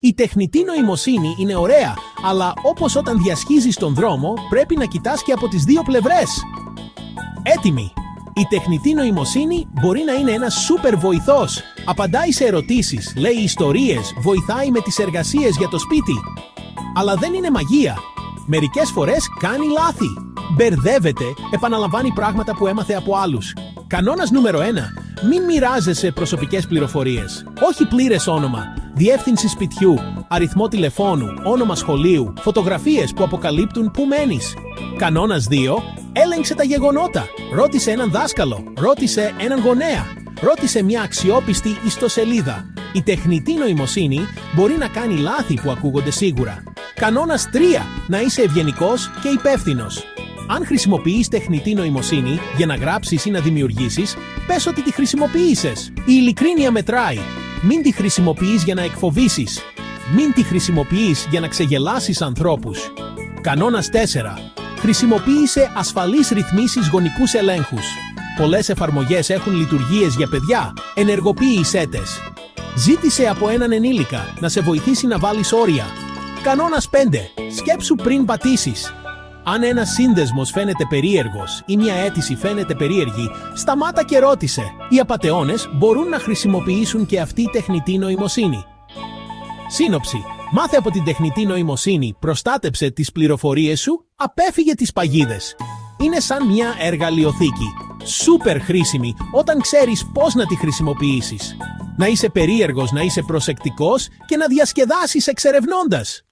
Η τεχνητή νοημοσύνη είναι ωραία, αλλά όπως όταν διασχίζεις τον δρόμο, πρέπει να κοιτάς και από τις δύο πλευρές. Έτοιμοι! Η τεχνητή νοημοσύνη μπορεί να είναι ένας σούπερ βοηθός. Απαντάει σε ερωτήσεις, λέει ιστορίες, βοηθάει με τις εργασίες για το σπίτι. Αλλά δεν είναι μαγεία. Μερικές φορές κάνει λάθη. Μπερδεύεται, επαναλαμβάνει πράγματα που έμαθε από άλλους. Κανόνας νούμερο 1. Μην μοιράζεσαι προσωπικές πληροφορίες. Όχι πλήρες όνομα, διεύθυνση σπιτιού, αριθμό τηλεφώνου, όνομα σχολείου, φωτογραφίες που αποκαλύπτουν που μένεις. Κανόνας 2. Έλεγξε τα γεγονότα. Ρώτησε έναν δάσκαλο, ρώτησε έναν γονέα, ρώτησε μια αξιόπιστη ιστοσελίδα. Η τεχνητή νοημοσύνη μπορεί να κάνει λάθη που ακούγονται σίγουρα. Κανόνας 3. Να είσαι ευγενικός και υπεύθυνος. Αν χρησιμοποιείς τεχνητή νοημοσύνη για να γράψεις ή να δημιουργήσεις, πες ότι τη χρησιμοποίησες. Η ειλικρίνεια μετράει. Μην τη χρησιμοποιείς για να εκφοβήσεις. Μην τη χρησιμοποιείς για να ξεγελάσεις ανθρώπους. Κανόνας 4. Χρησιμοποίησε ασφαλείς ρυθμίσεις γονικούς ελέγχους. Πολλές εφαρμογές έχουν λειτουργίες για παιδιά. Ενεργοποίησέ τες. Ζήτησε από έναν ενήλικα να σε βοηθήσει να βάλεις όρια. Κανόνας 5. Σκέψου πριν πατήσεις. Αν ένας σύνδεσμος φαίνεται περίεργος ή μια αίτηση φαίνεται περίεργη, σταμάτα και ρώτησε. Οι απατεώνες μπορούν να χρησιμοποιήσουν και αυτή τεχνητή νοημοσύνη. Σύνοψη. Μάθε από την τεχνητή νοημοσύνη, προστάτεψε τις πληροφορίες σου, απέφυγε τις παγίδες. Είναι σαν μια εργαλειοθήκη. Σούπερ χρήσιμη όταν ξέρεις πώς να τη χρησιμοποιήσεις. Να είσαι περίεργος, να είσαι προσεκτικός και να διασκεδάσεις εξερευνώντας.